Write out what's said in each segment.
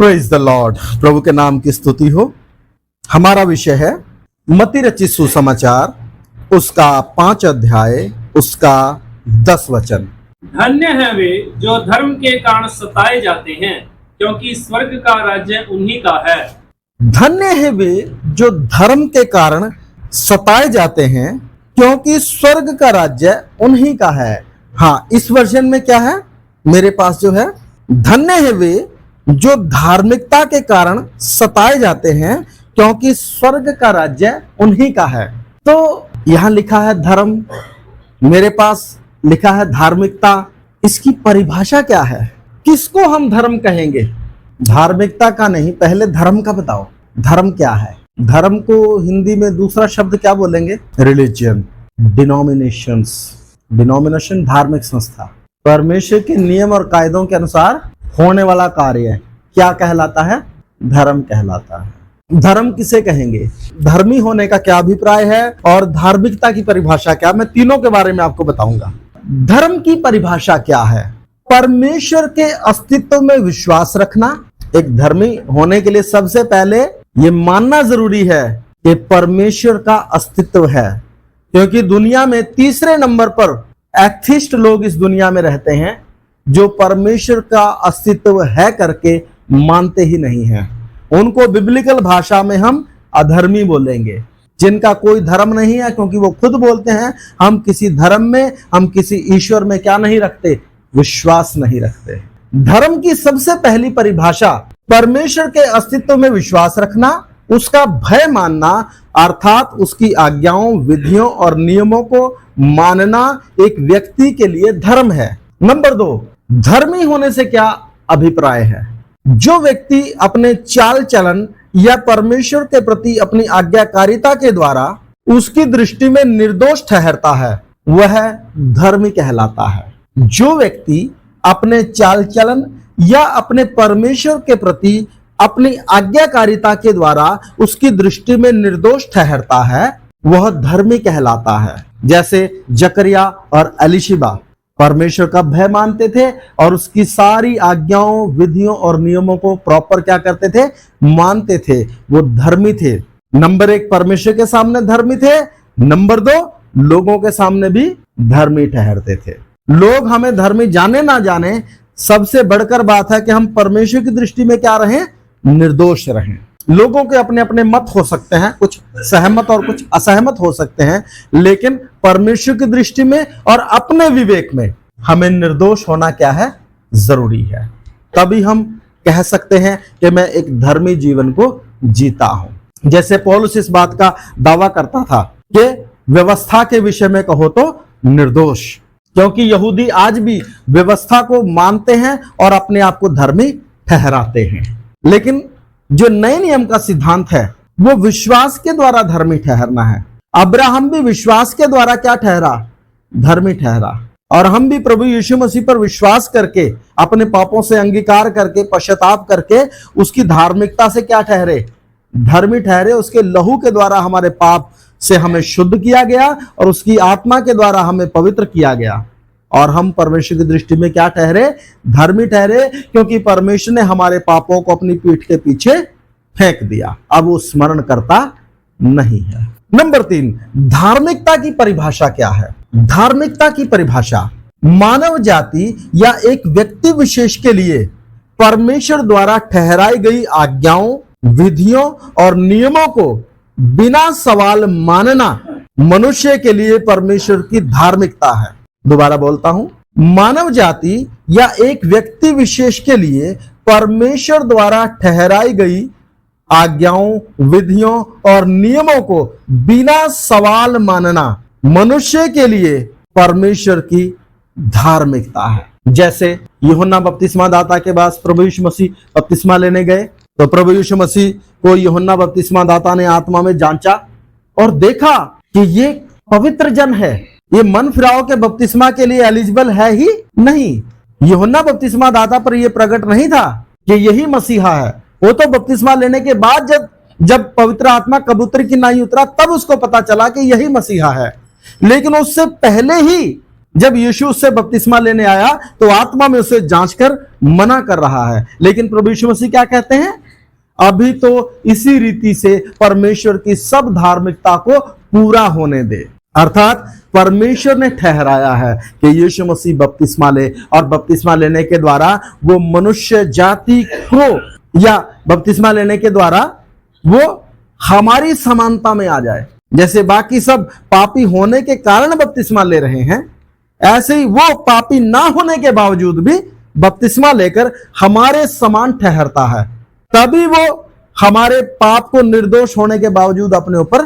Praise the Lord. प्रभु के नाम की स्तुति हो। हमारा विषय है मत्ती रचित सुसमाचार, उसका 5 अध्याय, उसका 10 वचन। धन्य है वे जो धर्म के कारण सताए जाते हैं, क्योंकि स्वर्ग का राज्य उन्हीं का है। धन्य है वे जो धर्म के कारण सताए जाते हैं, क्योंकि स्वर्ग का राज्य उन्हीं का है। हाँ, इस वर्जन में क्या है मेरे पास जो है, धन्य है वे जो धार्मिकता के कारण सताए जाते हैं, क्योंकि स्वर्ग का राज्य उन्हीं का है। तो यहां लिखा है धर्म, मेरे पास लिखा है धार्मिकता। इसकी परिभाषा क्या है? किसको हम धर्म कहेंगे? धार्मिकता का नहीं, पहले धर्म का बताओ। धर्म क्या है? धर्म को हिंदी में दूसरा शब्द क्या बोलेंगे? Religion, denominations. डिनोमिनेशन धार्मिक संस्था, परमेश्वर के नियम और कायदों के अनुसार होने वाला कार्य क्या कहलाता है? धर्म कहलाता है। धर्म किसे कहेंगे? धर्मी होने का क्या अभिप्राय है और धार्मिकता की परिभाषा क्या? मैं तीनों के बारे में आपको बताऊंगा। धर्म की परिभाषा क्या है? परमेश्वर के अस्तित्व में विश्वास रखना। एक धर्मी होने के लिए सबसे पहले ये मानना जरूरी है कि परमेश्वर का अस्तित्व है, क्योंकि दुनिया में तीसरे नंबर पर एथिस्ट लोग इस दुनिया में रहते हैं, जो परमेश्वर का अस्तित्व है करके मानते ही नहीं हैं। उनको बिब्लिकल भाषा में हम अधर्मी बोलेंगे, जिनका कोई धर्म नहीं है, क्योंकि वो खुद बोलते हैं हम किसी धर्म में, हम किसी ईश्वर में क्या नहीं रखते? विश्वास नहीं रखते। धर्म की सबसे पहली परिभाषा परमेश्वर के अस्तित्व में विश्वास रखना, उसका भय मानना, अर्थात उसकी आज्ञाओं, विधियों और नियमों को मानना एक व्यक्ति के लिए धर्म है। नंबर 2, धर्मी होने से क्या अभिप्राय है? जो व्यक्ति अपने चाल चलन या परमेश्वर के प्रति अपनी आज्ञाकारिता के द्वारा उसकी दृष्टि में निर्दोष ठहरता है, वह धर्मी कहलाता है। जो व्यक्ति अपने चाल चलन या अपने परमेश्वर के प्रति अपनी आज्ञाकारिता के द्वारा उसकी दृष्टि में निर्दोष ठहरता है, वह धर्मी कहलाता है। जैसे जकरिया और एलिशिबा परमेश्वर का भय मानते थे और उसकी सारी आज्ञाओं, विधियों और नियमों को प्रॉपर क्या करते थे? मानते थे। वो धर्मी थे। नंबर 1 परमेश्वर के सामने धर्मी थे, नंबर 2 लोगों के सामने भी धर्मी ठहरते थे। लोग हमें धर्मी जाने ना जाने, सबसे बढ़कर बात है कि हम परमेश्वर की दृष्टि में क्या रहें? निर्दोष रहें। लोगों के अपने अपने मत हो सकते हैं, कुछ सहमत और कुछ असहमत हो सकते हैं, लेकिन परमेश्वर की दृष्टि में और अपने विवेक में हमें निर्दोष होना क्या है? जरूरी है। तभी हम कह सकते हैं कि मैं एक धर्मी जीवन को जीता हूं। जैसे पौलुस इस बात का दावा करता था कि व्यवस्था के विषय में कहो तो निर्दोष, क्योंकि यहूदी आज भी व्यवस्था को मानते हैं और अपने आप को धर्मी ठहराते हैं। लेकिन जो नए नियम का सिद्धांत है वो विश्वास के द्वारा धर्मी ठहरना है। अब्राहम भी विश्वास के द्वारा क्या ठहरा? धर्मी ठहरा। और हम भी प्रभु यीशु मसीह पर विश्वास करके, अपने पापों से अंगीकार करके, पश्चाताप करके उसकी धार्मिकता से क्या ठहरे? धर्मी ठहरे। उसके लहू के द्वारा हमारे पाप से हमें शुद्ध किया गया और उसकी आत्मा के द्वारा हमें पवित्र किया गया, और हम परमेश्वर की दृष्टि में क्या ठहरे? धर्मी ठहरे, क्योंकि परमेश्वर ने हमारे पापों को अपनी पीठ के पीछे फेंक दिया। अब वो स्मरण करता नहीं है। नंबर 3, धार्मिकता की परिभाषा क्या है? धार्मिकता की परिभाषा मानव जाति या एक व्यक्ति विशेष के लिए परमेश्वर द्वारा ठहराई गई आज्ञाओं, विधियों और नियमों को बिना सवाल मानना मनुष्य के लिए परमेश्वर की धार्मिकता है। दोबारा बोलता हूं, मानव जाति या एक व्यक्ति विशेष के लिए परमेश्वर द्वारा ठहराई गई आज्ञाओं, विधियों और नियमों को बिना सवाल मानना मनुष्य के लिए परमेश्वर की धार्मिकता है। जैसे यूहन्ना बपतिस्मा दाता के पास प्रभु यीशु मसीह बपतिस्मा लेने गए, तो प्रभु यीशु मसीह को यूहन्ना बपतिस्मा दाता ने आत्मा में जांचा और देखा कि ये पवित्र जन है, ये मन फिराव के बपतिस्मा के लिए एलिजिबल है ही नहीं। यूहन्ना बपतिस्मा दाता पर यह प्रकट नहीं था कि यही मसीहा है। वो तो बपतिस्मा लेने के बाद जब पवित्र आत्मा कबूतर की नाई उतरा, तब उसको पता चला कि यही मसीहा है। लेकिन उससे पहले ही जब यीशु उससे बपतिस्मा लेने आया तो आत्मा में उसे जांचकर मना कर रहा है, लेकिन प्रभु यीशु मसीह क्या कहते हैं? अभी तो इसी रीति से परमेश्वर की सब धार्मिकता को पूरा होने दे। अर्थात परमेश्वर ने ठहराया है कि यीशु मसीह बपतिस्मा ले, और बपतिस्मा लेने के द्वारा वो मनुष्य जाति को, या बपतिस्मा लेने के द्वारा वो हमारी समानता में आ जाए। जैसे बाकी सब पापी होने के कारण बपतिस्मा ले रहे हैं, ऐसे ही वो पापी ना होने के बावजूद भी बपतिस्मा लेकर हमारे समान ठहरता है। तभी वो हमारे पाप को निर्दोष होने के बावजूद अपने ऊपर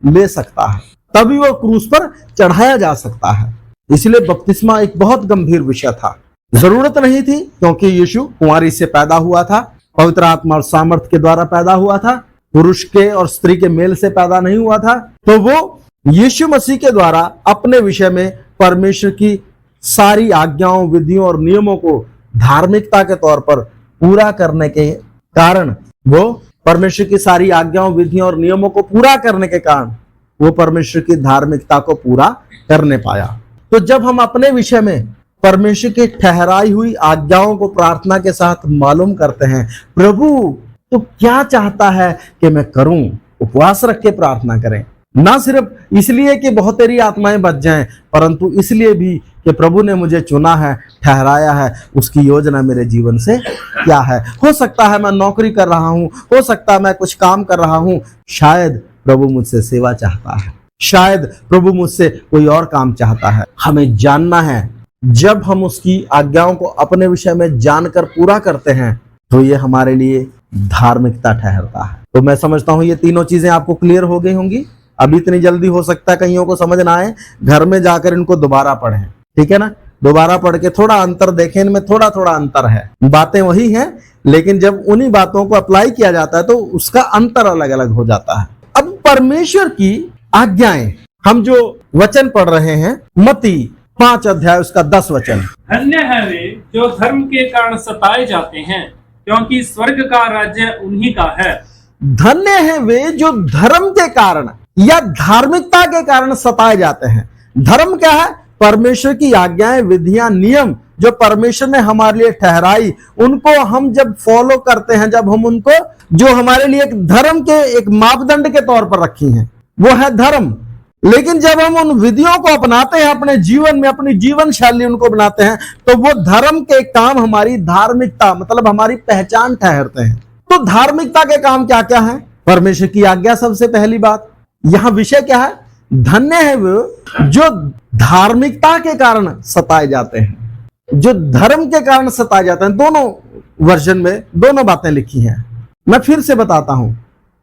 ले सकता है, तभी वो क्रूस पर चढ़ाया जा सकता है। इसलिए बपतिस्मा एक बहुत गंभीर विषय था। जरूरत नहीं थी, क्योंकि यीशु कुंवारी से पैदा हुआ था, पवित्र आत्मा और सामर्थ के द्वारा पैदा हुआ था, पुरुष के और स्त्री के मेल से पैदा नहीं हुआ था। तो वो यीशु मसीह के द्वारा अपने विषय में परमेश्वर की सारी आज्ञाओं, विधियों और नियमों को धार्मिकता के तौर पर पूरा करने के कारण, वो परमेश्वर की सारी आज्ञाओं, विधियों और नियमों को पूरा करने के कारण वो परमेश्वर की धार्मिकता को पूरा करने पाया। तो जब हम अपने विषय में परमेश्वर की ठहराई हुई आज्ञाओं को प्रार्थना के साथ मालूम करते हैं, प्रभु तो क्या चाहता है कि मैं करूं, उपवास रख के प्रार्थना करें, ना सिर्फ इसलिए कि बहुत तेरी आत्माएं बच जाएं, परंतु इसलिए भी कि प्रभु ने मुझे चुना है, ठहराया है, उसकी योजना मेरे जीवन से क्या है। हो सकता है मैं नौकरी कर रहा हूं, हो सकता है मैं कुछ काम कर रहा हूं, शायद प्रभु मुझसे सेवा चाहता है, शायद प्रभु मुझसे कोई और काम चाहता है। हमें जानना है, जब हम उसकी आज्ञाओं को अपने विषय में जानकर पूरा करते हैं तो ये हमारे लिए धार्मिकता ठहरता है। तो मैं समझता हूं ये तीनों चीजें आपको क्लियर हो गई होंगी। अभी इतनी जल्दी हो सकता है कईयों को समझ ना आए, घर में जाकर इनको दोबारा पढ़ें, ठीक है ना? दोबारा पढ़ के थोड़ा अंतर देखें, इनमें थोड़ा थोड़ा अंतर है, बातें वही हैं, लेकिन जब उन्हीं बातों को अप्लाई किया जाता है तो उसका अंतर अलग अलग हो जाता है। अब परमेश्वर की आज्ञाएं, हम जो वचन पढ़ रहे हैं, मत्ती 5 अध्याय उसका 10 वचन। धन्य है वे जो धर्म के कारण सताए जाते हैं, क्योंकि स्वर्ग का राज्य उन्हीं का है। धन्य है वे जो धर्म के कारण या धार्मिकता के कारण सताए जाते हैं। धर्म क्या है? परमेश्वर की आज्ञाएं, विधियां, नियम जो परमेश्वर ने हमारे लिए ठहराई, उनको हम जब फॉलो करते हैं, जब हम उनको, जो हमारे लिए एक धर्म के एक मापदंड के तौर पर रखी हैं, वो है धर्म। लेकिन जब हम उन विधियों को अपनाते हैं अपने जीवन में, अपनी जीवन शैली उनको बनाते हैं, तो वो धर्म के काम हमारी धार्मिकता, मतलब हमारी पहचान ठहरते हैं। तो धार्मिकता के काम क्या क्या है? परमेश्वर की आज्ञा सबसे पहली बात। यहां विषय क्या है? धन्य है वो जो धार्मिकता के कारण सताए जाते हैं, जो धर्म के कारण सताए जाते हैं। दोनों वर्जन में दोनों बातें लिखी हैं। मैं फिर से बताता हूं,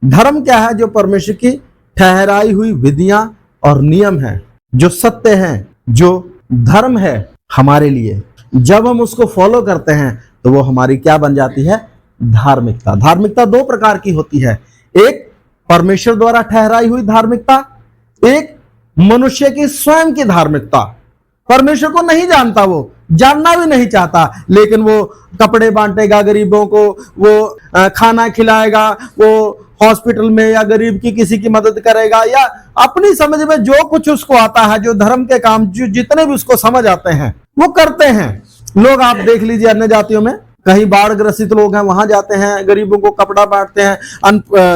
धर्म क्या है? जो परमेश्वर की ठहराई हुई विधियां और नियम है, जो सत्य हैं, जो धर्म है हमारे लिए। जब हम उसको फॉलो करते हैं तो वो हमारी क्या बन जाती है? धार्मिकता। धार्मिकता दो प्रकार की होती है, एक परमेश्वर द्वारा ठहराई हुई धार्मिकता, एक मनुष्य की स्वयं की धार्मिकता। परमेश्वर को नहीं जानता, वो जानना भी नहीं चाहता, लेकिन वो कपड़े बांटेगा गरीबों को, वो खाना खिलाएगा, वो हॉस्पिटल में या गरीब की किसी की मदद करेगा, या अपनी समझ में जो कुछ उसको आता है, जो धर्म के काम जो जितने भी उसको समझ आते हैं वो करते हैं। लोग आप देख लीजिए अन्य जातियों में, कहीं बाढ़ ग्रसित लोग हैं वहां जाते हैं, गरीबों को कपड़ा बांटते हैं,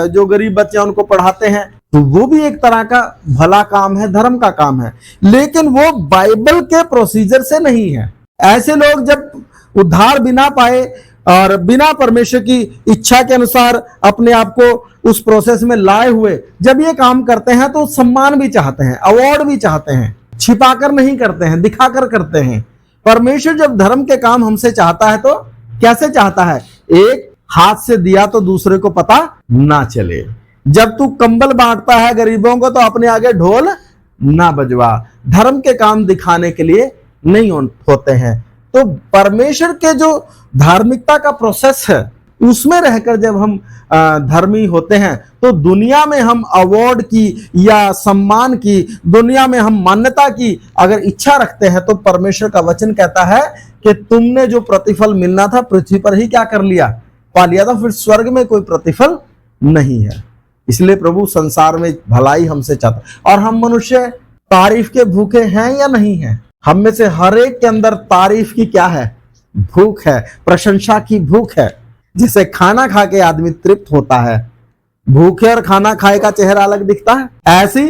जो गरीब बच्चे हैं उनको पढ़ाते हैं, तो वो भी एक तरह का भला काम है, धर्म का काम है, लेकिन वो बाइबल के प्रोसीजर से नहीं है। ऐसे लोग जब उद्धार बिना पाए और बिना परमेश्वर की इच्छा के अनुसार अपने आप को उस प्रोसेस में लाए हुए जब ये काम करते हैं तो सम्मान भी चाहते हैं, अवार्ड भी चाहते हैं, छिपाकर नहीं करते हैं, दिखाकर करते हैं। परमेश्वर जब धर्म के काम हमसे चाहता है तो कैसे चाहता है? एक हाथ से दिया तो दूसरे को पता ना चले। जब तू कंबल बांटता है गरीबों को तो अपने आगे ढोल ना बजवा। धर्म के काम दिखाने के लिए नहीं होते हैं। तो परमेश्वर के जो धार्मिकता का प्रोसेस है उसमें रहकर जब हम धर्मी होते हैं तो दुनिया में हम अवार्ड की या सम्मान की, दुनिया में हम मान्यता की अगर इच्छा रखते हैं तो परमेश्वर का वचन कहता है कि तुमने जो प्रतिफल मिलना था पृथ्वी पर ही क्या कर लिया? पा लिया था, फिर स्वर्ग में कोई प्रतिफल नहीं है। इसलिए प्रभु संसार में भलाई हमसे चाहता, और हम मनुष्य तारीफ के भूखे हैं या नहीं हैं? हम में से हर एक के अंदर तारीफ की क्या है? भूख है, प्रशंसा की भूख है। जिसे खाना खा के आदमी तृप्त होता है, भूखे और खाना खाए का चेहरा अलग दिखता है। ऐसी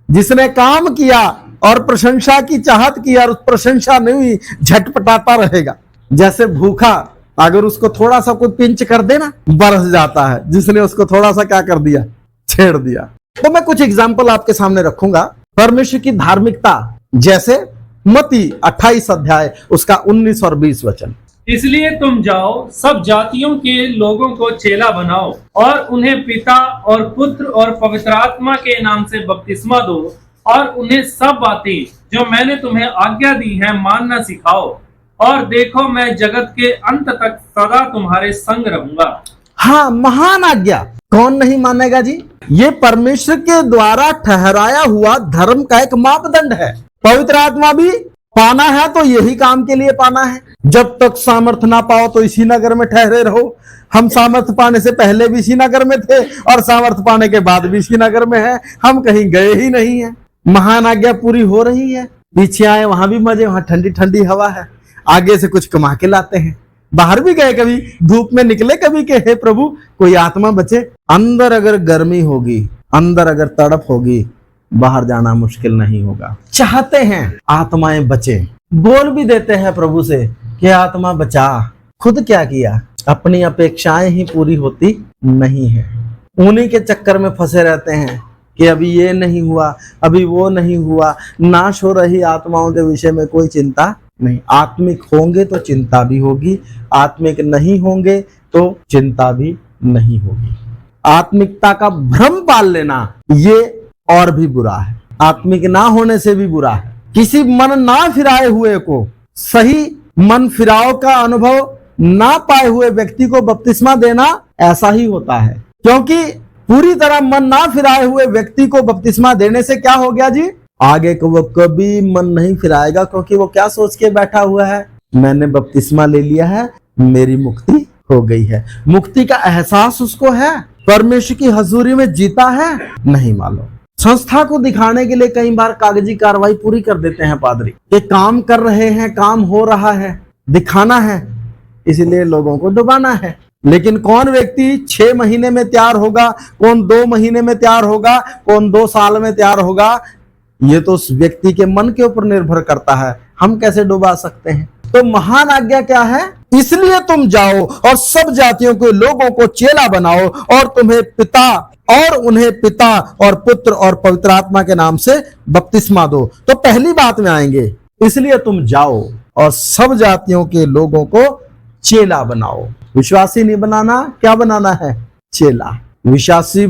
जिसने काम किया और प्रशंसा की चाहत की और प्रशंसा नहीं हुई, झटपटाता रहेगा। जैसे भूखा अगर उसको थोड़ा सा कोई पिंच कर देना, बरस जाता है। जिसने उसको थोड़ा सा क्या कर दिया? छेड़ दिया। तो मैं कुछ एग्जाम्पल आपके सामने रखूंगा परमेश्वर की धार्मिकता, जैसे मत्ती 28 अध्याय उसका 19 और 20 वचन। इसलिए तुम जाओ, सब जातियों के लोगों को चेला बनाओ और उन्हें पिता और पुत्र और पवित्र आत्मा के नाम से बपतिस्मा दो और उन्हें सब बातें जो मैंने तुम्हें आज्ञा दी है मानना सिखाओ, और देखो मैं जगत के अंत तक सदा तुम्हारे संग रहूंगा। हाँ, महान आज्ञा। कौन नहीं मानेगा जी? ये परमेश्वर के द्वारा ठहराया हुआ धर्म का एक मापदंड है। पवित्र आत्मा भी पाना है तो यही काम के लिए पाना है। जब तक सामर्थ ना पाओ तो इसी नगर में ठहरे रहो। हम सामर्थ पाने से पहले भी इसी नगर में थे और सामर्थ पाने के बाद भी इसी नगर में है। हम कहीं गए ही नहीं है। महान आज्ञा पूरी हो रही है। पीछे आए वहां भी मजे, वहां ठंडी ठंडी हवा है। आगे से कुछ कमा के लाते हैं। बाहर भी गए, कभी धूप में निकले, कभी के हे प्रभु कोई आत्मा बचे। अंदर अगर गर्मी होगी, अंदर अगर तड़प होगी, बाहर जाना मुश्किल नहीं होगा। चाहते हैं आत्माएं बचे, बोल भी देते हैं प्रभु से कि आत्मा बचा। खुद क्या किया? अपनी अपेक्षाएं ही पूरी होती नहीं है। उन्हीं के चक्कर में फंसे रहते हैं कि अभी ये नहीं हुआ, अभी वो नहीं हुआ। नाश हो रही आत्माओं के विषय में कोई चिंता नहीं। आत्मिक होंगे तो चिंता भी होगी, आत्मिक नहीं होंगे तो चिंता भी नहीं होगी। आत्मिकता का भ्रम पाल लेना ये और भी बुरा है। आत्मिक ना होने से भी बुरा है। किसी मन ना फिराए हुए को, सही मन फिराव का अनुभव ना पाए हुए व्यक्ति को बपतिस्मा देना ऐसा ही होता है। क्योंकि पूरी तरह मन ना फिराए हुए व्यक्ति को बपतिस्मा देने से क्या हो गया जी? आगे को वो कभी मन नहीं फिराएगा, क्योंकि वो क्या सोच के बैठा हुआ है? मैंने बपतिस्मा ले लिया है, मेरी मुक्ति हो गई है। मुक्ति का एहसास उसको है? परमेश्वर की हजूरी में जीता है? नहीं मालूम। संस्था को दिखाने के लिए कई बार कागजी कार्रवाई पूरी कर देते हैं पादरी कि काम कर रहे हैं, काम हो रहा है, दिखाना है, इसलिए लोगों को डुबाना है। लेकिन कौन व्यक्ति 6 महीने में तैयार होगा, कौन 2 महीने में तैयार होगा, कौन 2 साल में तैयार होगा, ये तो उस व्यक्ति के मन के ऊपर निर्भर करता है। हम कैसे डुबा सकते हैं? तो महान आज्ञा क्या है? इसलिए तुम जाओ और सब जातियों के लोगों को चेला बनाओ और उन्हें पिता और पुत्र और पवित्र आत्मा के नाम से बपतिस्मा दो। तो पहली बात में आएंगे, इसलिए तुम जाओ और सब जातियों के लोगों को चेला बनाओ। विश्वासी नहीं बनाना, क्या बनाना है? चेला। विश्वासी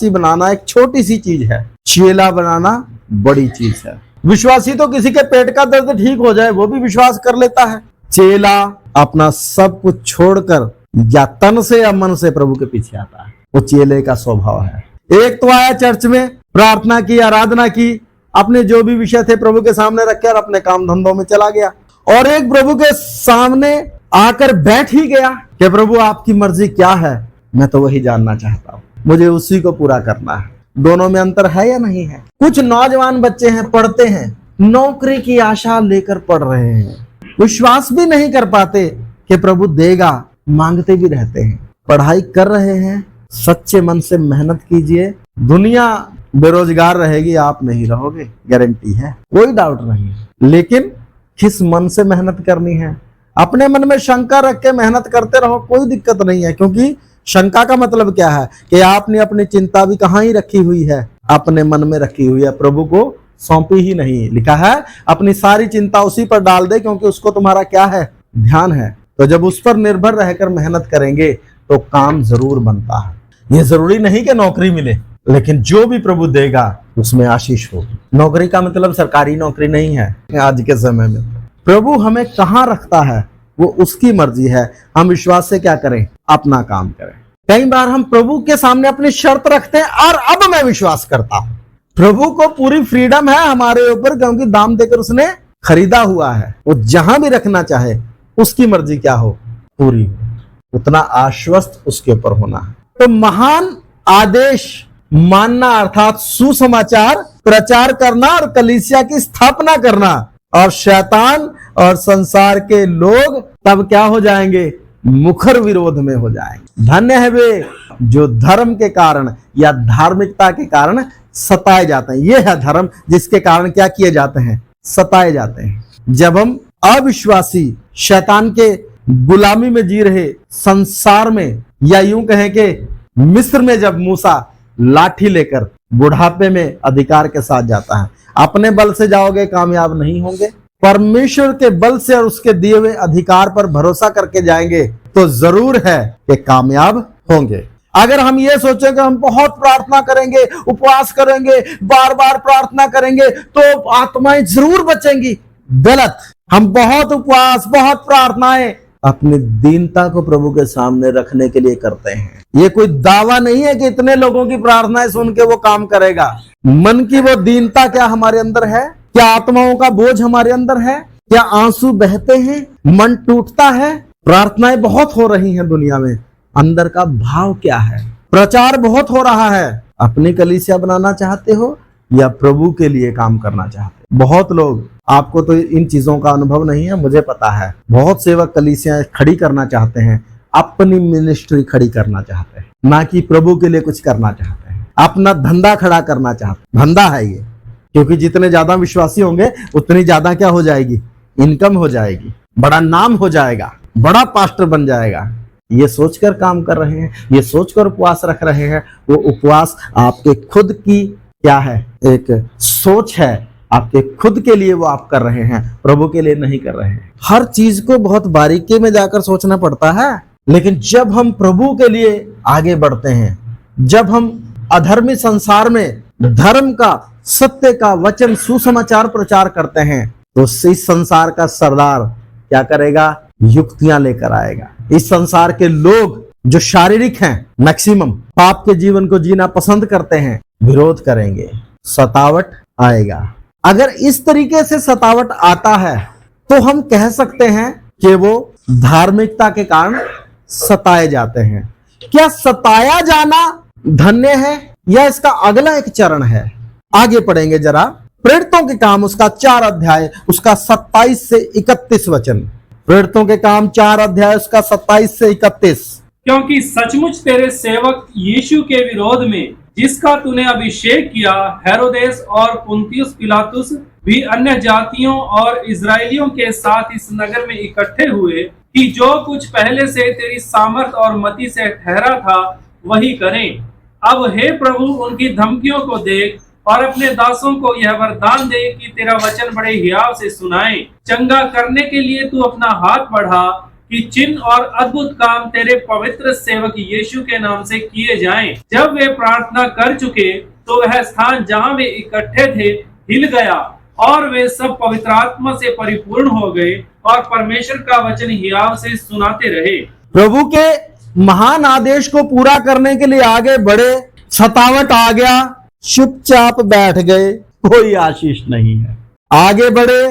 बनाना एक छोटी सी चीज है, चेला बनाना बड़ी चीज है। विश्वासी तो किसी के पेट का दर्द ठीक हो जाए वो भी विश्वास कर लेता है। चेला अपना सब कुछ छोड़कर या तन से या मन से प्रभु के पीछे आता है। वो चेले का स्वभाव है। एक तो आया चर्च में, प्रार्थना की, आराधना की, अपने जो भी विषय थे प्रभु के सामने रखे और अपने काम धंधों में चला गया। और एक प्रभु के सामने आकर बैठ ही गया कि प्रभु आपकी मर्जी क्या है, मैं तो वही जानना चाहता हूँ, मुझे उसी को पूरा करना है। दोनों में अंतर है या नहीं है? कुछ नौजवान बच्चे हैं, पढ़ते हैं, नौकरी की आशा लेकर पढ़ रहे हैं, विश्वास भी नहीं कर पाते कि प्रभु देगा, मांगते भी रहते हैं। पढ़ाई कर रहे हैं, सच्चे मन से मेहनत कीजिए। दुनिया बेरोजगार रहेगी, आप नहीं रहोगे, गारंटी है, कोई डाउट नहीं। लेकिन किस मन से मेहनत करनी है? अपने मन में शंका रख के मेहनत करते रहो, कोई दिक्कत नहीं है। क्योंकि शंका का मतलब क्या है कि आपने अपनी चिंता भी कहाँ ही रखी हुई है? अपने मन में रखी हुई है, प्रभु को सौंपी ही नहीं। लिखा है अपनी सारी चिंता उसी पर डाल दे, क्योंकि उसको तुम्हारा क्या है? ध्यान है। तो जब उस पर निर्भर रहकर मेहनत करेंगे तो काम जरूर बनता है। ये जरूरी नहीं कि नौकरी मिले, लेकिन जो भी प्रभु देगा उसमें आशीष होगी। नौकरी का मतलब सरकारी नौकरी नहीं है। आज के समय में प्रभु हमें कहाँ रखता है वो उसकी मर्जी है। हम विश्वास से क्या करें? अपना काम करें। कई बार हम प्रभु के सामने अपनी शर्त रखते हैं, और अब मैं विश्वास करता हूं। प्रभु को पूरी फ्रीडम है हमारे ऊपर, क्योंकि दाम देकर उसने खरीदा हुआ है। वो जहां भी रखना चाहे, उसकी मर्जी क्या हो? पूरी हो। उतना आश्वस्त उसके ऊपर होना है। तो महान आदेश मानना अर्थात सुसमाचार प्रचार करना और कलीसिया की स्थापना करना, और शैतान और संसार के लोग तब क्या हो जाएंगे? मुखर विरोध में हो जाएंगे। धन्य है वे जो धर्म के कारण या धार्मिकता के कारण सताए जाते हैं। यह है धर्म जिसके कारण क्या किए जाते हैं? सताए जाते हैं। जब हम अविश्वासी शैतान के गुलामी में जी रहे संसार में, या यूं कहें कि मिस्र में जब मूसा लाठी लेकर बुढ़ापे में अधिकार के साथ जाता है, अपने बल से जाओगे कामयाब नहीं होंगे, परमेश्वर के बल से और उसके दिए हुए अधिकार पर भरोसा करके जाएंगे तो जरूर है कि कामयाब होंगे। अगर हम ये सोचें कि हम बहुत प्रार्थना करेंगे, उपवास करेंगे, बार बार प्रार्थना करेंगे तो आत्माएं जरूर बचेंगी, गलत। हम बहुत उपवास, बहुत प्रार्थनाएं अपनी दीनता को प्रभु के सामने रखने के लिए करते हैं। ये कोई दावा नहीं है कि इतने लोगों की प्रार्थनाएं सुन के वो काम करेगा। मन की वो दीनता क्या हमारे अंदर है? क्या आत्माओं का बोझ हमारे अंदर है? क्या आंसू बहते हैं? मन टूटता है? प्रार्थनाएं बहुत हो रही हैं दुनिया में, अंदर का भाव क्या है? प्रचार बहुत हो रहा है, अपनी कलीसिया बनाना चाहते हो या प्रभु के लिए काम करना चाहते हो? बहुत लोग, आपको तो इन चीजों का अनुभव नहीं है, मुझे पता है, बहुत सेवक कलीसियां खड़ी करना चाहते हैं, अपनी मिनिस्ट्री खड़ी करना चाहते हैं, ना कि प्रभु के लिए कुछ करना चाहते हैं, अपना धंधा खड़ा करना चाहते हैं। धंधा है ये, क्योंकि जितने ज्यादा विश्वासी होंगे उतनी ज्यादा क्या हो जाएगी? इनकम हो जाएगी, बड़ा नाम हो जाएगा, बड़ा पास्टर बन जाएगा। ये सोचकर काम कर रहे हैं, ये सोचकर उपवास रख रहे हैं। वो उपवास आपके खुद की क्या है? एक सोच है, आपके खुद के लिए वो आप कर रहे हैं, प्रभु के लिए नहीं कर रहे हैं। हर चीज को बहुत बारीकी में जाकर सोचना पड़ता है, लेकिन जब हम प्रभु के लिए आगे बढ़ते हैं, जब हम अधर्मी संसार में धर्म का, सत्य का वचन, सुसमाचार प्रचार करते हैं, तो इस संसार का सरदार क्या करेगा? युक्तियां लेकर आएगा। इस संसार के लोग जो शारीरिक हैं, मैक्सिमम पाप के जीवन को जीना पसंद करते हैं, विरोध करेंगे, सतावट आएगा। अगर इस तरीके से सतावट आता है तो हम कह सकते हैं कि वो धार्मिकता के कारण सताए जाते हैं। क्या सताया जाना धन्य है या इसका अगला एक चरण है? आगे पढ़ेंगे जरा। प्रेरितों के काम उसका 4 अध्याय उसका 27 से 31 वचन। प्रेरितों के काम 4 अध्याय उसका 27 से 31। क्योंकि सचमुच तेरे सेवक यीशु के विरोध में, जिसका तूने अभिषेक किया, हेरोदेस और पुन्तियुस पिलातुस भी अन्य जातियों और इजरायलियों के साथ इस नगर में इकट्ठे हुए कि जो कुछ पहले से तेरी सामर्थ और मति से ठहरा था वही करें। अब हे प्रभु, उनकी धमकियों को देख और अपने दासों को यह वरदान दे कि तेरा वचन बड़े हियाव से सुनाएं। चंगा करने के लिए तू अपना हाथ बढ़ा कि चिन्ह और अद्भुत काम तेरे पवित्र सेवक यीशु के नाम से किए जाएं। जब वे प्रार्थना कर चुके तो वह स्थान जहां वे इकट्ठे थे हिल गया और वे सब पवित्र आत्मा से परिपूर्ण हो गए और परमेश्वर का वचन हियाव से सुनाते रहे। प्रभु के महान आदेश को पूरा करने के लिए आगे बढ़े, सतावट आ गया, चुपचाप बैठ गए, कोई आशीष नहीं है। आगे बढ़े,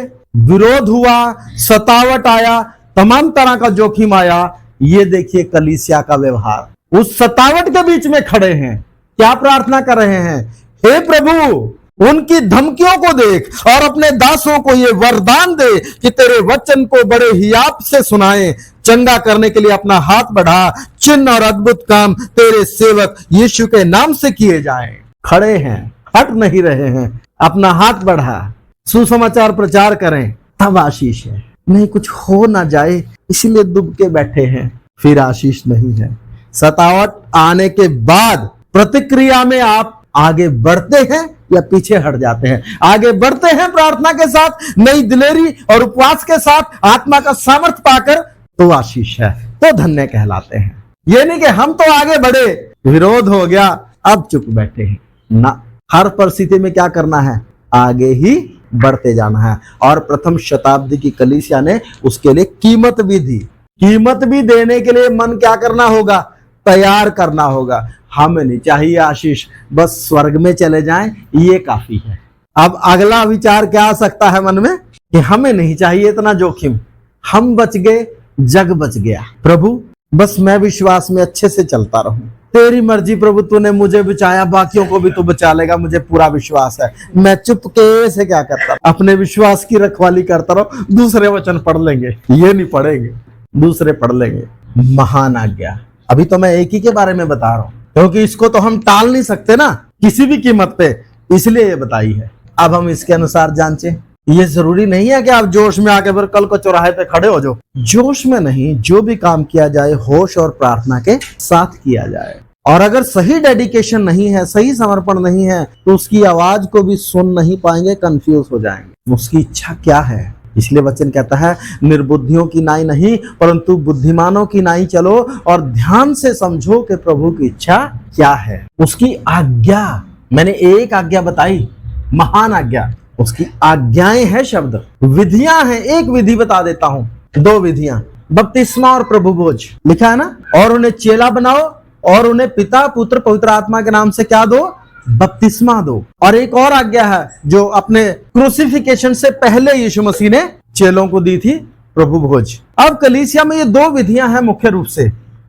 विरोध हुआ, सतावट आया, तमाम तरह का जोखिम आया। ये देखिए कलीसिया का व्यवहार। उस सतावट के बीच में खड़े हैं, क्या प्रार्थना कर रहे हैं? हे प्रभु, उनकी धमकियों को देख और अपने दासों को ये वरदान दे कि तेरे वचन को बड़े हियाव से सुनाएं। चंगा करने के लिए अपना हाथ बढ़ा, चिन्ह और अद्भुत काम तेरे सेवक यीशु के नाम से किए जाएं। खड़े हैं, हट नहीं रहे हैं, अपना हाथ बढ़ा, सुसमाचार प्रचार करें, तब आशीष है। नहीं कुछ हो ना जाए इसलिए दुब के बैठे हैं, फिर आशीष नहीं है। सतावट आने के बाद प्रतिक्रिया में आप आगे बढ़ते हैं या पीछे हट जाते हैं? आगे बढ़ते हैं प्रार्थना के साथ, नई दिलेरी और उपवास के साथ, आत्मा का सामर्थ पाकर, तो आशीष है, तो धन्य कहलाते हैं। ये नहीं कि हम तो आगे बढ़े, विरोध हो गया, अब चुप बैठे हैं ना। हर परिस्थिति में क्या करना है? आगे ही बढ़ते जाना है। और प्रथम शताब्दी की कलीसिया ने उसके लिए कीमत भी दी। कीमत भी देने के लिए मन क्या करना होगा? तैयार करना होगा। हमें नहीं चाहिए आशीष, बस स्वर्ग में चले जाएं, ये काफी है। अब अगला विचार क्या आ सकता है मन में कि हमें नहीं चाहिए इतना जोखिम, हम बच गए, जग बच गया। प्रभु बस मैं विश्वास में अच्छे से चलता रहूं, तेरी मर्जी प्रभु, तूने मुझे बचाया, बाकियों को भी तू बचा लेगा, मुझे पूरा विश्वास है। मैं चुपके से क्या करता, अपने विश्वास की रखवाली करता रहो। दूसरे वचन पढ़ लेंगे, ये नहीं पढ़ेंगे, दूसरे पढ़ लेंगे। महान आज्ञा, अभी तो मैं एक ही के बारे में बता रहा हूं, क्योंकि इसको तो हम टाल नहीं सकते ना किसी भी कीमत पे, इसलिए ये बताई है। अब हम इसके अनुसार जांचे। ये जरूरी नहीं है कि आप जोश में आके फिर कल को चौराहे पे खड़े हो जाओ। जोश में नहीं, जो भी काम किया जाए होश और प्रार्थना के साथ किया जाए। और अगर सही डेडिकेशन नहीं है, सही समर्पण नहीं है, तो उसकी आवाज को भी सुन नहीं पाएंगे, कंफ्यूज हो जाएंगे। उसकी इच्छा क्या है? इसलिए वचन कहता है, निर्बुद्धियों की नाई नहीं परंतु बुद्धिमानों की नाई चलो, और ध्यान से समझो कि प्रभु की इच्छा क्या है। उसकी आज्ञा, मैंने एक आज्ञा बताई, महान आज्ञा, उसकी आज्ञाएं हैं शब्द, विधियां हैं। एक विधि बता देता हूं, दो विधियां, बपतिस्मा और प्रभु भोज लिखा है ना। और उन्हें चेला बनाओ और उन्हें पिता पुत्र पवित्र आत्मा के नाम से क्या दो? बपतिस्मा दो। और एक और आज्ञा है जो अपने क्रूसिफिकेशन से पहले यीशु मसीह ने चेलों को दी थी, प्रभु भोज। अब कलीसिया में ये दो विधियां हैं मुख्य रूप से।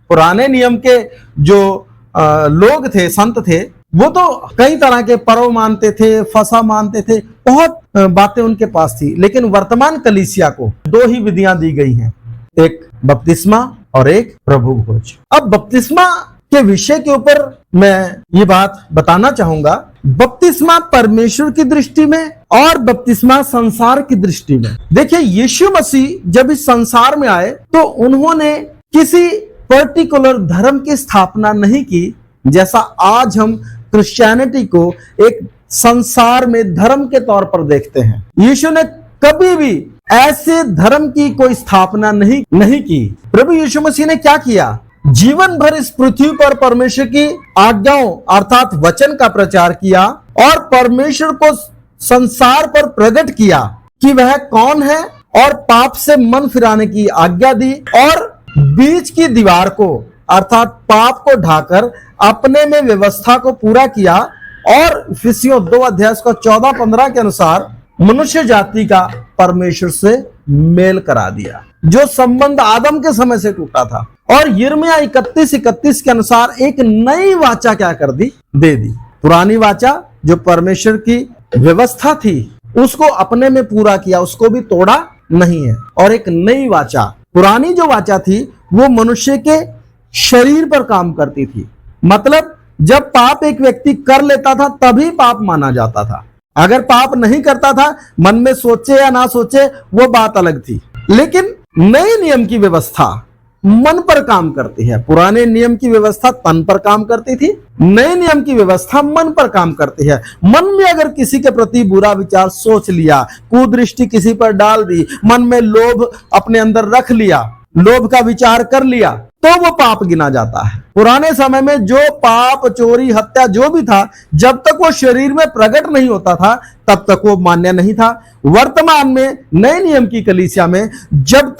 पुराने नियम के जो लोग थे, संत थे, वो तो कई तरह के पर्व मानते थे, फसा मानते थे, बहुत बातें उनके पास थी। लेकिन वर्तमान कलीसिया को दो ही विधियां दी गई हैं, एक बपतिस्मा और एक प्रभु भोज। अब बपतिस्मा के विषय के ऊपर मैं ये बात बताना चाहूंगा। बपतिस्मा परमेश्वर की दृष्टि में और बपतिस्मा संसार की दृष्टि में। देखिए, यीशु मसीह जब इस संसार में आए तो उन्होंने किसी पर्टिकुलर धर्म की स्थापना नहीं की, जैसा आज हम क्रिश्चियनिटी को एक संसार में धर्म के तौर पर देखते हैं। यीशु ने कभी भी ऐसे धर्म की कोई स्थापना नहीं की। प्रभु यीशु मसीह ने क्या किया? जीवन भर इस पृथ्वी पर परमेश्वर की आज्ञाओं अर्थात वचन का प्रचार किया और परमेश्वर को संसार पर प्रकट किया कि वह कौन है, और पाप से मन फिराने की आज्ञा दी, और बीच की दीवार को अर्थात पाप को ढाकर अपने में व्यवस्था को पूरा किया, और इफिसियों 2:14-15 के अनुसार मनुष्य जाति का परमेश्वर से मेल करा दिया, जो संबंध आदम के समय से टूटा था। और यिर्मयाह 31:31 के अनुसार एक नई वाचा क्या कर दी? दे दी। पुरानी वाचा जो परमेश्वर की व्यवस्था थी उसको अपने में पूरा किया, उसको भी तोड़ा नहीं है। और एक नई वाचा, पुरानी जो वाचा थी वो मनुष्य के शरीर पर काम करती थी। मतलब जब पाप एक व्यक्ति कर लेता था तभी पाप माना जाता था। अगर पाप नहीं करता था, मन में सोचे या ना सोचे, वो बात अलग थी। लेकिन नए नियम की व्यवस्था मन पर काम करती है। पुराने नियम की व्यवस्था तन पर काम करती थी, नए नियम की व्यवस्था मन पर काम करती है। मन में अगर किसी के प्रति बुरा विचार सोच लिया, कुदृष्टि किसी पर डाल दी, मन में लोभ अपने अंदर रख लिया, लोभ का विचार कर लिया, तो वो पाप गिना जाता है। पुराने समय में जो पाप, चोरी, हत्या जो भी था, जब तक वो शरीर में प्रकट नहीं होता था तब तक वो मान्य नहीं था। वर्तमान में नए नियम की कलीसिया में जब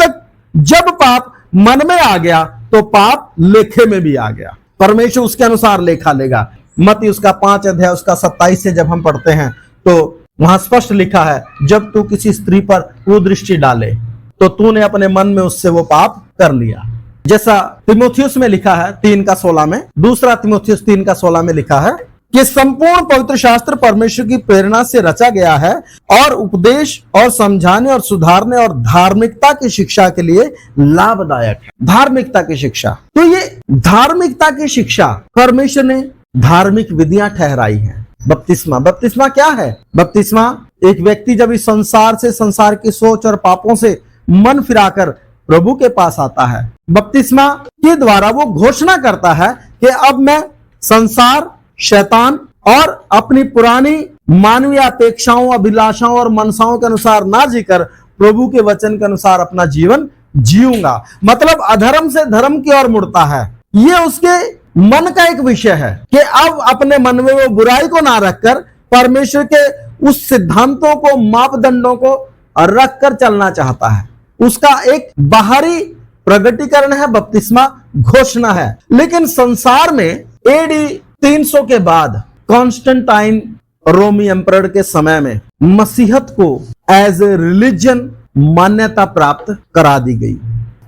पाप मन में आ गया तो पाप लेखे में भी आ गया। परमेश्वर उसके अनुसार लेखा लेगा। मत्ती उसका 5:27 से जब हम पढ़ते हैं तो वहां स्पष्ट लिखा है, जब तू किसी स्त्री पर कुदृष्टि डाले तो तूने अपने मन में उससे वो पाप कर लिया। जैसा तिमोथियुस में लिखा है 3:16 में, दूसरा तिमोथियुस 3:16 में लिखा है कि संपूर्ण पवित्र शास्त्र परमेश्वर की प्रेरणा से रचा गया है और उपदेश और समझाने और सुधारने और धार्मिकता की शिक्षा के लिए लाभदायक है। धार्मिकता की शिक्षा, तो ये धार्मिकता की शिक्षा परमेश्वर ने धार्मिक विधियां ठहराई हैं। बपतिस्मा क्या है? बपतिस्मा एक व्यक्ति जब इस संसार से, संसार की सोच और पापों से मन फिराकर प्रभु के पास आता है, बपतिस्मा के द्वारा वो घोषणा करता है कि अब मैं संसार, शैतान और अपनी पुरानी मानवीय अपेक्षाओं, अभिलाषाओं और मनसाओं के अनुसार ना जीकर प्रभु के वचन के अनुसार अपना जीवन जीऊंगा। मतलब अधर्म से धर्म की ओर मुड़ता है। ये उसके मन का एक विषय है कि अब अपने मन में वो बुराई को ना रखकर परमेश्वर के उस सिद्धांतों को, मापदंडों को रखकर चलना चाहता है। उसका एक बाहरी प्रगटीकरण है, बपतिस्मा घोषणा है। लेकिन संसार में AD 300 के बाद कॉन्स्टेंटाइन रोमी एम्परर के समय में मसीहत को एज ए रिलीजन मान्यता प्राप्त करा दी गई।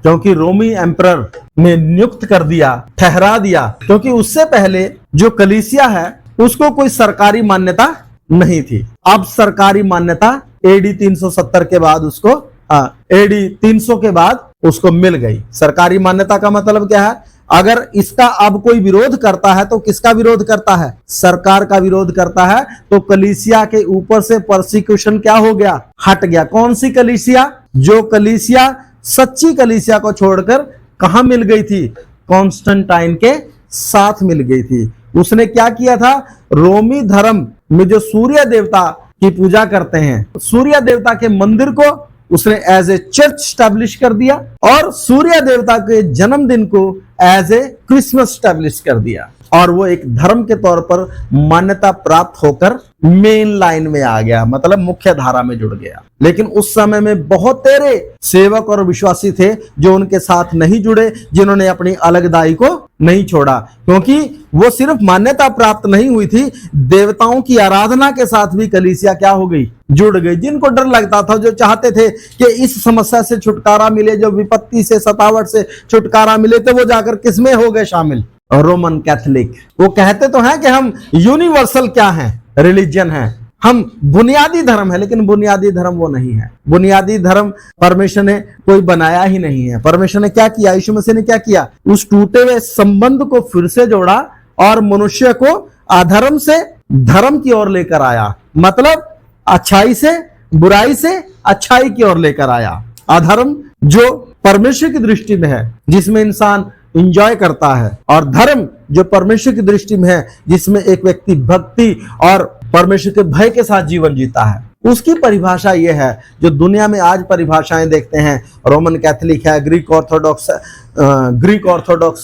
क्योंकि रोमी एम्परर ने नियुक्त कर दिया, ठहरा दिया, क्योंकि उससे पहले जो कलीसिया है उसको कोई सरकारी मान्यता नहीं थी। अब सरकारी मान्यता एडी 370 के बाद उसको एडी 300 के बाद उसको मिल गई। सरकारी मान्यता का मतलब क्या है? अगर इसका अब कोई विरोध करता है तो किसका विरोध करता है? सरकार का विरोध करता है। तो कलीसिया के ऊपर से परसिक्यूशन क्या हो गया? हट गया। कौन सी कलीसिया? जो कलीसिया सच्ची कलीसिया को छोड़कर कहां मिल गई थी? कॉन्स्टेंटाइन के साथ मिल गई थी। उसने क्या किया था? रोमी धर्म में जो सूर्य देवता की पूजा करते हैं, सूर्य देवता के मंदिर को उसने एज ए चर्च स्टैब्लिश कर दिया और सूर्य देवता के जन्मदिन को एज ए क्रिसमस स्टैब्लिश कर दिया, और वो एक धर्म के तौर पर मान्यता प्राप्त होकर मेन लाइन में आ गया, मतलब मुख्य धारा में जुड़ गया। लेकिन उस समय में बहुत तेरे सेवक और विश्वासी थे जो उनके साथ नहीं जुड़े, जिन्होंने अपनी अलगदाई को नहीं छोड़ा, क्योंकि वो सिर्फ मान्यता प्राप्त नहीं हुई थी, देवताओं की आराधना के साथ भी कलीसिया क्या हो गई? जुड़ गई। जिनको डर लगता था, जो चाहते थे कि इस समस्या से छुटकारा मिले, जो विपत्ति से, सतावट से छुटकारा मिले, तो वो जाकर किसमें हो गए शामिल? Roman Catholic. वो कहते तो हैं कि हम यूनिवर्सल क्या हैं? रिलीजन है, हम बुनियादी धर्म है, लेकिन बुनियादी धर्म वो नहीं है। बुनियादी धर्म परमेश्वर ने कोई बनाया ही नहीं है। परमेश्वर ने क्या किया? यीशु मसीह ने क्या किया? उस टूटे हुए संबंध को फिर से जोड़ा और मनुष्य को अधर्म से धर्म की ओर लेकर आया, मतलब अच्छाई से, बुराई से अच्छाई की ओर लेकर आया। अधर्म जो परमेश्वर की दृष्टि में है, जिसमें इंसान एंजॉय करता है, और धर्म जो परमेश्वर की दृष्टि में है, जिसमें एक व्यक्ति भक्ति और परमेश्वर के भय के साथ जीवन जीता है। उसकी परिभाषा यह है जो दुनिया में आज परिभाषाएं देखते हैं। रोमन कैथोलिक है, ग्रीक ऑर्थोडॉक्स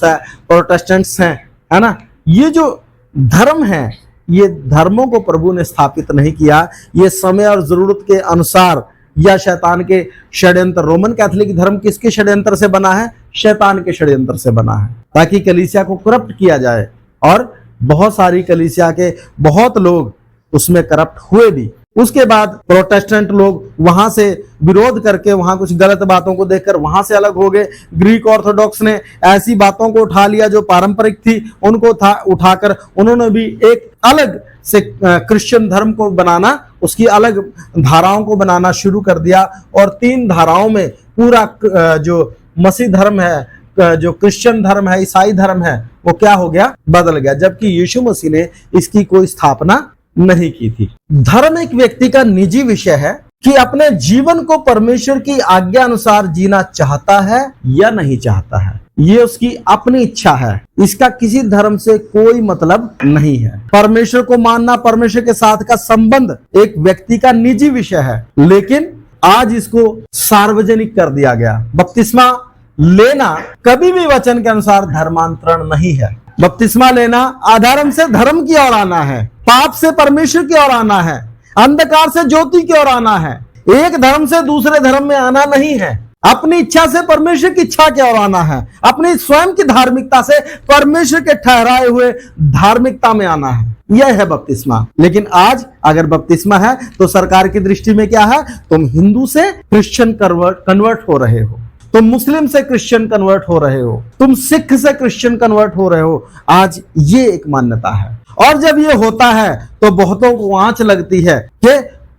है, प्रोटेस्टेंट्स हैं, है ना। ये जो धर्म है, ये धर्मों को प्रभु ने स्थापित नहीं किया, ये समय और जरूरत के अनुसार या शैतान के षड्यंत्र। रोमन कैथोलिक धर्म किसके षड्यंत्र से बना है? शैतान के षड्यंत्र से बना है, ताकि कलीसिया को करप्ट किया जाए, और बहुत सारी कलीसिया के बहुत लोग उसमें करप्ट हुए भी। उसके बाद प्रोटेस्टेंट लोग वहां से विरोध करके, वहां कुछ गलत बातों को देखकर वहां से अलग हो गए। ग्रीक ऑर्थोडॉक्स ने ऐसी बातों को उठा लिया जो पारंपरिक थी, उनको उठाकर उन्होंने भी एक अलग से क्रिश्चियन धर्म को बनाना, उसकी अलग धाराओं को बनाना शुरू कर दिया, और 3 धाराओं में पूरा जो मसीह धर्म है, जो क्रिश्चियन धर्म है, ईसाई धर्म है, वो क्या हो गया? बदल गया, जबकि यीशु मसीह ने इसकी कोई स्थापना नहीं की थी। धर्म एक व्यक्ति का निजी विषय है कि अपने जीवन को परमेश्वर की आज्ञा अनुसार जीना चाहता है या नहीं चाहता है। ये उसकी अपनी इच्छा है, इसका किसी धर्म से कोई मतलब नहीं है। परमेश्वर को मानना, परमेश्वर के साथ का संबंध एक व्यक्ति का निजी विषय है, लेकिन आज इसको सार्वजनिक कर दिया गया। बपतिस्मा लेना कभी भी वचन के अनुसार धर्मांतरण नहीं है। बपतिस्मा लेना अधर्म से धर्म की ओर आना है, पाप से परमेश्वर की ओर आना है, अंधकार से ज्योति की ओर आना है। एक धर्म से दूसरे धर्म में आना नहीं है। अपनी इच्छा से परमेश्वर की इच्छा की ओर आना है, अपनी स्वयं की धार्मिकता से परमेश्वर के ठहराए हुए धार्मिकता में आना है। यह है बपतिस्मा। लेकिन आज अगर बपतिस्मा है तो सरकार की दृष्टि में क्या है? तुम हिंदू से क्रिश्चियन कन्वर्ट हो रहे हो, तुम मुस्लिम से क्रिश्चियन कन्वर्ट हो रहे हो, तुम सिख से क्रिश्चियन कन्वर्ट हो रहे हो। आज ये एक मान्यता है, और जब ये होता है तो बहुतों को आंच लगती है कि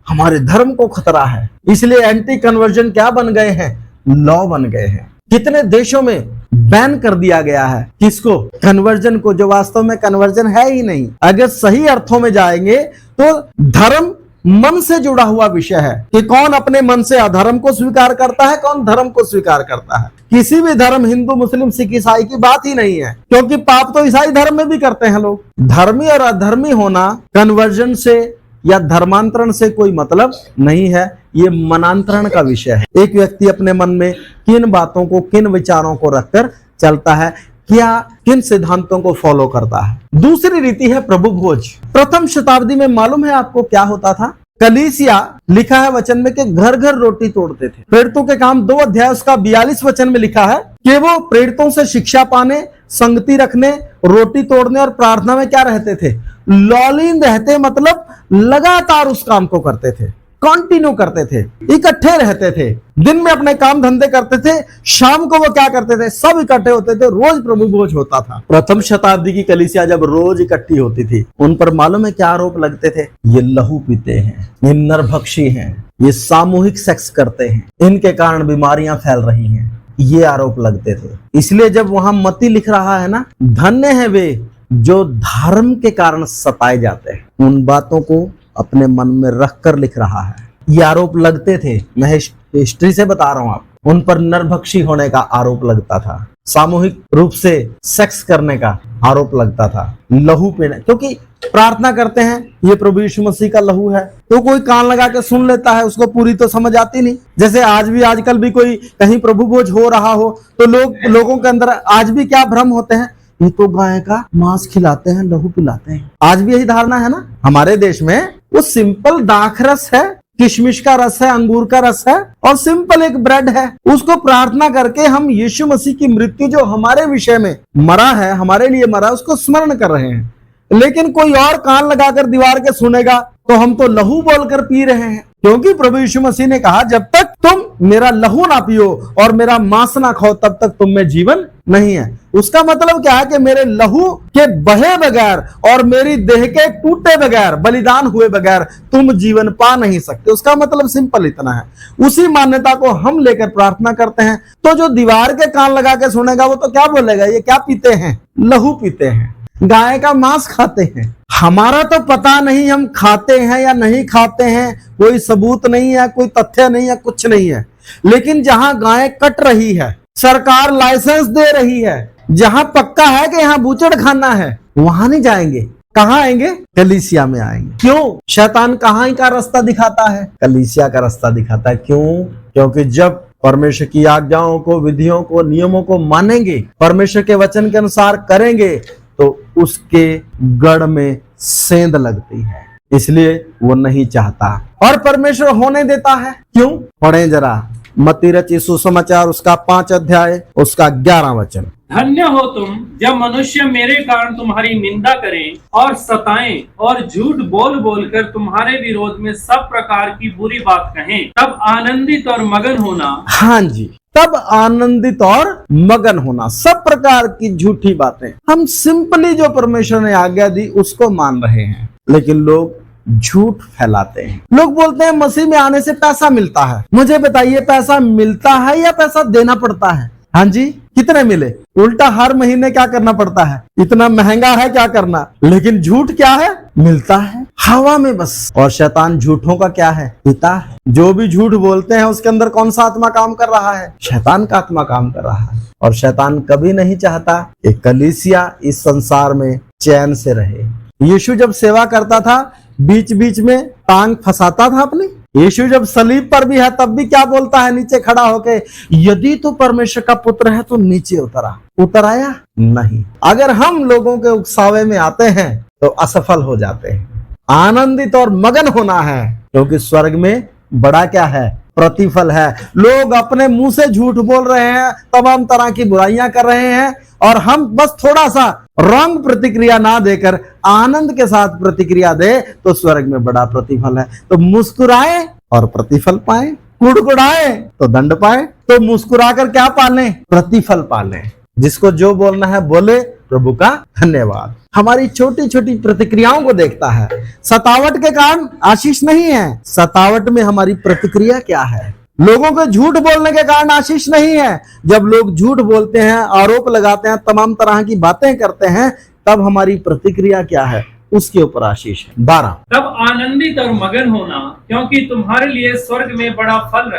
हमारे धर्म को खतरा है, इसलिए एंटी कन्वर्जन क्या बन गए हैं? लॉ बन गए हैं। कितने देशों में बैन कर दिया गया है किसको? कन्वर्जन को, जो वास्तव में कन्वर्जन है ही नहीं। अगर सही अर्थों में जाएंगे तो धर्म मन से जुड़ा हुआ विषय है कि कौन अपने मन से अधर्म को स्वीकार करता है, कौन धर्म को स्वीकार करता है। किसी भी धर्म, हिंदू, मुस्लिम, सिख, ईसाई की बात ही नहीं है, क्योंकि पाप तो ईसाई धर्म में भी करते हैं लोग। धर्मी और अधर्मी होना कन्वर्जन से या धर्मांतरण से कोई मतलब नहीं है, ये मनांतरण का विषय है। एक व्यक्ति अपने मन में किन बातों को, किन विचारों को रखकर चलता है, क्या किन सिद्धांतों को फॉलो करता है। दूसरी रीति है प्रभु भोज। प्रथम शताब्दी में मालूम है आपको क्या होता था? कलीसिया, लिखा है वचन में कि घर घर रोटी तोड़ते थे। प्रेरितों के काम 2 अध्याय उसका 42 वचन में लिखा है कि वो प्रेरितों से शिक्षा पाने, संगति रखने, रोटी तोड़ने और प्रार्थना में क्या रहते थे? लौलीन रहते, मतलब लगातार उस काम को करते थे। कंटिन्यू करते थे, इकट्ठे रहते थे, दिन में अपने काम धंधे करते थे, शाम को वो क्या करते थे, सब इकट्ठे होते थे, रोज प्रभु भोज होता था। प्रथम शताब्दी की कलीसिया जब रोज इकट्ठी होती थी, उन पर मालूम है क्या आरोप लगते थे? ये लहू पीते हैं, ये नरभक्षी हैं, ये सामूहिक सेक्स करते हैं, इनके कारण बीमारियां फैल रही हैं, ये आरोप लगते थे। इसलिए जब वहां मत्ती लिख रहा है ना, धन्य है वे जो धर्म के कारण सताए जाते हैं, उन बातों को अपने मन में रखकर लिख रहा है। ये आरोप लगते थे, मैं हिस्ट्री से बता रहा हूं आप। उन पर नरभक्षी होने का आरोप लगता था, सामूहिक रूप से सेक्स करने का आरोप लगता था, लहू पीने, क्योंकि प्रार्थना करते हैं ये प्रभु यीशु मसीह का लहू है, तो कोई कान लगा के सुन लेता है, उसको पूरी तो समझ आती नहीं। जैसे आजकल भी कोई कहीं प्रभु भोज हो रहा हो तो लोगों के अंदर आज भी क्या भ्रम होते हैं, ये तो गाय का मांस खिलाते हैं, लहू पिलाते हैं। आज भी यही धारणा है ना हमारे देश में। वो सिंपल दाख रस है, किशमिश का रस है, अंगूर का रस है और सिंपल एक ब्रेड है। उसको प्रार्थना करके हम यीशु मसीह की मृत्यु जो हमारे विषय में मरा है, हमारे लिए मरा, उसको स्मरण कर रहे हैं। लेकिन कोई और कान लगाकर दीवार के सुनेगा तो हम तो लहू बोलकर पी रहे हैं, क्योंकि प्रभु यीशु मसीह ने कहा जब तक तुम मेरा लहू ना पियो और मेरा मांस ना खाओ तब तक तुम में जीवन नहीं है। उसका मतलब क्या है कि मेरे लहू के बहे बगैर और मेरी देह के टूटे बगैर, बलिदान हुए बगैर तुम जीवन पा नहीं सकते। उसका मतलब सिंपल इतना है। उसी मान्यता को हम लेकर प्रार्थना करते हैं, तो जो दीवार के कान लगा के सुनेगा वो तो क्या बोलेगा, ये क्या पीते हैं, लहू पीते हैं, गाय का मांस खाते हैं। हमारा तो पता नहीं हम खाते हैं या नहीं खाते हैं, कोई सबूत नहीं है, कोई तथ्य नहीं है, कुछ नहीं है। लेकिन जहां गाय कट रही है, सरकार लाइसेंस दे रही है, जहां पक्का है कि यहाँ बूचड़ खाना है, वहां नहीं जाएंगे। कहाँ आएंगे? कलीसिया में आएंगे। क्यों? शैतान कहाँ का रास्ता दिखाता है? कलीसिया का रास्ता दिखाता है। क्यों? क्योंकि जब परमेश्वर की आज्ञाओं को, विधियों को, नियमों को मानेंगे, परमेश्वर के वचन के अनुसार करेंगे, तो उसके गढ़ में सेंध लगती है, इसलिए वो नहीं चाहता और परमेश्वर होने देता है। क्यों? पढ़ें जरा मत्ती रचित सुसमाचार उसका 5 अध्याय उसका 11 वचन। धन्य हो तुम जब मनुष्य मेरे कारण तुम्हारी निंदा करें और सताएं और झूठ बोल बोल कर तुम्हारे विरोध में सब प्रकार की बुरी बात कहें, तब आनंदित और मगन होना। हाँ जी, तब आनंदित और मगन होना। सब प्रकार की झूठी बातें, हम सिंपली जो परमेश्वर ने आज्ञा दी उसको मान रहे हैं, लेकिन लोग झूठ फैलाते हैं। लोग बोलते हैं मसीह में आने से पैसा मिलता है। मुझे बताइए, पैसा मिलता है या पैसा देना पड़ता है? हाँ जी, कितने मिले? उल्टा हर महीने क्या करना पड़ता है, इतना महंगा है क्या करना। लेकिन झूठ क्या है? मिलता है हवा में बस। और शैतान झूठों का क्या है? पिता है। जो भी झूठ बोलते हैं उसके अंदर कौन सा आत्मा काम कर रहा है? शैतान का आत्मा काम कर रहा है। और शैतान कभी नहीं चाहता कि कलीसिया इस संसार में चैन से रहे। यीशु जब सेवा करता था, बीच बीच में टांग फंसाता था अपनी। यीशु जब सलीब पर भी है तब भी क्या बोलता है नीचे खड़ा होके, यदि तो परमेश्वर का पुत्र है तो नीचे उतर आया नहीं। अगर हम लोगों के उकसावे में आते हैं तो असफल हो जाते हैं। आनंदित और मगन होना है, क्योंकि स्वर्ग में बड़ा क्या है? प्रतिफल है। लोग अपने मुंह से झूठ बोल रहे हैं, तमाम तरह की बुराइयां कर रहे हैं, और हम बस थोड़ा सा रंग प्रतिक्रिया ना देकर आनंद के साथ प्रतिक्रिया दे तो स्वर्ग में बड़ा प्रतिफल है। तो मुस्कुराए और प्रतिफल पाए, कुड़कुड़ाए तो दंड पाए। तो मुस्कुराकर क्या पाले? प्रतिफल पाले। जिसको जो बोलना है बोले। प्रभु का धन्यवाद। हमारी छोटी छोटी प्रतिक्रियाओं को देखता है। सतावट के कारण आशीष नहीं है, सतावट में हमारी प्रतिक्रिया क्या है। लोगों को झूठ बोलने के कारण आशीष नहीं है। जब लोग झूठ बोलते हैं, आरोप लगाते हैं, तमाम तरह की बातें करते हैं, तब हमारी प्रतिक्रिया क्या है, उसके ऊपर आशीष है। 12, तब आनंदित और मगन होना, क्योंकि तुम्हारे लिए स्वर्ग में बड़ा फल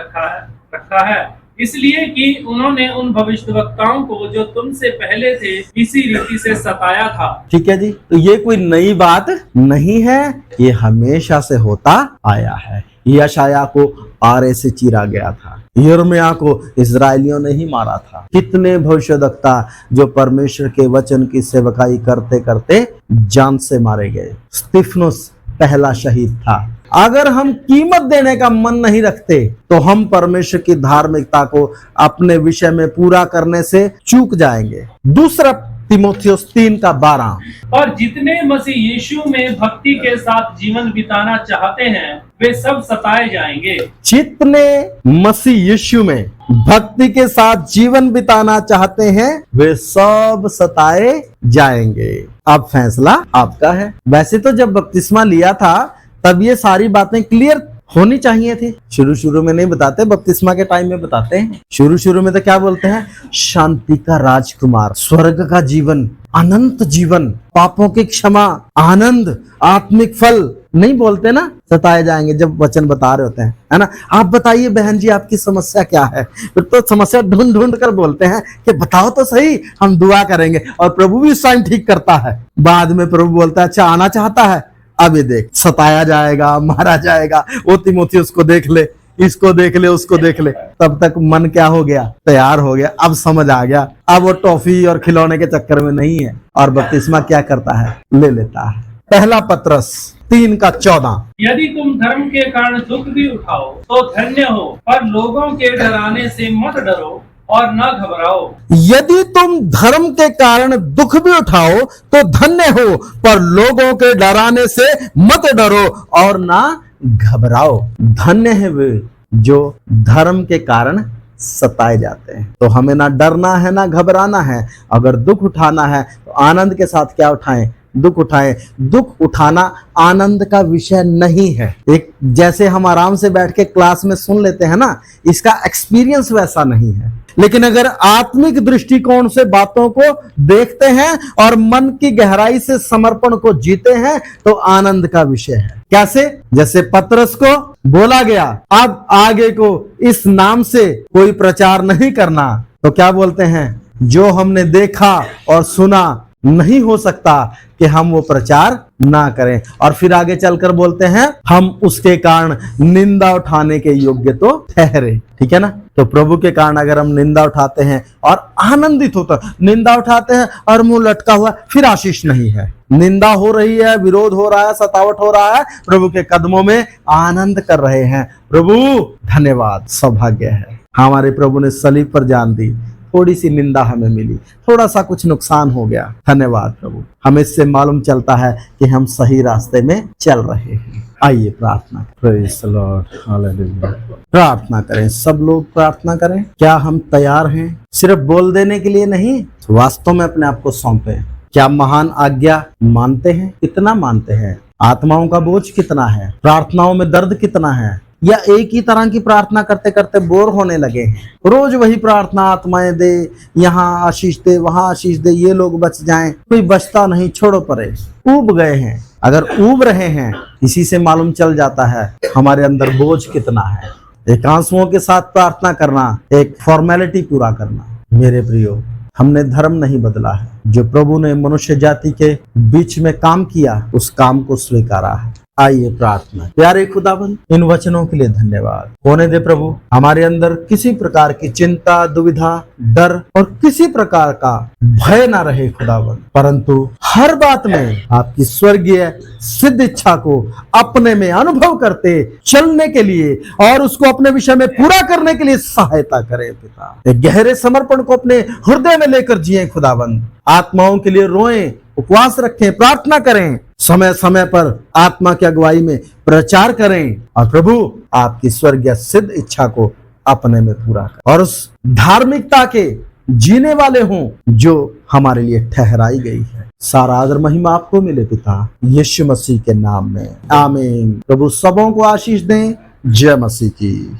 रखा है, इसलिए कि उन्होंने उन भविष्यवक्ताओं को जो तुमसे पहले थे इसी रीति से सताया था। ठीक है जी। तो ये कोई नई बात नहीं है, ये हमेशा से होता आया है। यशाया को आरे से चीरा गया था, यिर्मयाह को इजराइलियों ने ही मारा था। कितने भविष्यवक्ता जो परमेश्वर के वचन की सेवकाई करते करते जान से मारे गए। स्तिफनुस पहला शहीद था। अगर हम कीमत देने का मन नहीं रखते तो हम परमेश्वर की धार्मिकता को अपने विषय में पूरा करने से चूक जाएंगे। दूसरा तीमुथियुस 3:12। और जितने मसीह यीशु में भक्ति के साथ जीवन बिताना चाहते हैं वे सब सताए जाएंगे। जितने मसीह यीशु में भक्ति के साथ जीवन बिताना चाहते हैं वे सब सताए जाएंगे। अब फैसला आपका है। वैसे तो जब बपतिस्मा लिया था तब ये सारी बातें क्लियर होनी चाहिए थी। शुरू में नहीं बताते, बपतिस्मा के टाइम में बताते हैं। शुरू में तो क्या बोलते हैं? शांति का राजकुमार, स्वर्ग का जीवन, अनंत जीवन, पापों की क्षमा, आनंद, आत्मिक फल नहीं बोलते ना, सताए जाएंगे जब वचन बता रहे होते हैं, है ना। आप बताइए बहन जी आपकी समस्या क्या है? फिर तो समस्या ढूंढ कर बोलते हैं कि बताओ तो सही, हम दुआ करेंगे। और प्रभु भी इस टाइम ठीक करता है। बाद में प्रभु बोलता है अच्छा आना चाहता है, अब ये देख सताया जाएगा, मारा जाएगा, वो तीमुथियुस को देख ले, इसको देख ले, उसको देख ले। तब तक मन क्या हो गया? तैयार हो गया। अब समझ आ गया। अब वो टॉफी और खिलौने के चक्कर में नहीं है। और बपतिस्मा क्या करता है? ले लेता है। पहला पत्रस 3:14। यदि तुम धर्म के कारण दुख भी उठाओ तो धन्य हो, पर लोगों के डराने से मत डरो और न घबराओ। यदि तुम धर्म के कारण दुख भी उठाओ तो धन्य हो, पर लोगों के डराने से मत डरो और ना घबराओ। धन्य है वे जो धर्म के कारण सताए जाते हैं। तो हमें ना डरना है ना घबराना है। अगर दुख उठाना है तो आनंद के साथ क्या उठाएं? दुख उठाएं। दुख उठाना आनंद का विषय नहीं है। एक जैसे हम आराम से बैठ के क्लास में सुन लेते हैं ना, इसका एक्सपीरियंस वैसा नहीं है। लेकिन अगर आत्मिक दृष्टिकोण से बातों को देखते हैं और मन की गहराई से समर्पण को जीते हैं तो आनंद का विषय है। कैसे? जैसे पतरस को बोला गया अब आगे को इस नाम से कोई प्रचार नहीं करना, तो क्या बोलते हैं? जो हमने देखा और सुना नहीं हो सकता कि हम वो प्रचार ना करें। और फिर आगे चलकर बोलते हैं हम उसके कारण निंदा उठाने के योग्य तो ठहरे। ठीक है ना। तो प्रभु के कारण अगर हम निंदा उठाते हैं और आनंदित होता, निंदा उठाते हैं और मुंह लटका हुआ, फिर आशीष नहीं है। निंदा हो रही है, विरोध हो रहा है, सतावट हो रहा है, प्रभु के कदमों में आनंद कर रहे हैं। प्रभु धन्यवाद, सौभाग्य है हमारे प्रभु ने सलीब पर जान दी। थोड़ी सी निंदा हमें मिली, थोड़ा सा कुछ नुकसान हो गया, धन्यवाद प्रभु। हमें इससे मालूम चलता है कि हम सही रास्ते में चल रहे हैं। आइए प्रार्थना करें। Praise the Lord, hallelujah. प्रार्थना करें, सब लोग प्रार्थना करें। क्या हम तैयार हैं? सिर्फ बोल देने के लिए नहीं, वास्तव में अपने आप को सौंपे। क्या महान आज्ञा मानते हैं? कितना मानते हैं? आत्माओं का बोझ कितना है? प्रार्थनाओं में दर्द कितना है? या एक ही तरह की प्रार्थना करते करते बोर होने लगे हैं? रोज वही प्रार्थना, आत्माएं दे, यहाँ आशीष दे, वहां आशीष दे, ये लोग बच जाएं, कोई बचता नहीं, छोड़ो परे। ऊब गए हैं। अगर ऊब रहे हैं, इसी से मालूम चल जाता है हमारे अंदर बोझ कितना है। एक आंसुओं के साथ प्रार्थना करना, एक फॉर्मेलिटी पूरा करना। मेरे प्रियो, हमने धर्म नहीं बदला है। जो प्रभु ने मनुष्य जाति के बीच में काम किया, उस काम को स्वीकारा है। आइए प्रार्थना। प्यारे खुदाबंद, इन वचनों के लिए धन्यवाद। होने दे प्रभु हमारे अंदर किसी प्रकार की चिंता, दुविधा, डर और किसी प्रकार का भय ना रहे खुदाबंद, परंतु हर बात में आपकी स्वर्गीय सिद्ध इच्छा को अपने में अनुभव करते चलने के लिए और उसको अपने विषय में पूरा करने के लिए सहायता करें पिता। एक गहरे समर्पण को अपने हृदय में लेकर जिए खुदाबंद। आत्माओं के लिए रोएं, उपवास रखें, प्रार्थना करें, समय समय पर आत्मा की अगुवाई में प्रचार करें और प्रभु आपकी स्वर्गीय सिद्ध इच्छा को अपने में पूरा करें और उस धार्मिकता के जीने वाले हों जो हमारे लिए ठहराई गई है। सारा आदर महिमा आपको मिले पिता, यीशु मसीह के नाम में, आमीन। प्रभु सबों को आशीष दें। जय मसीह की।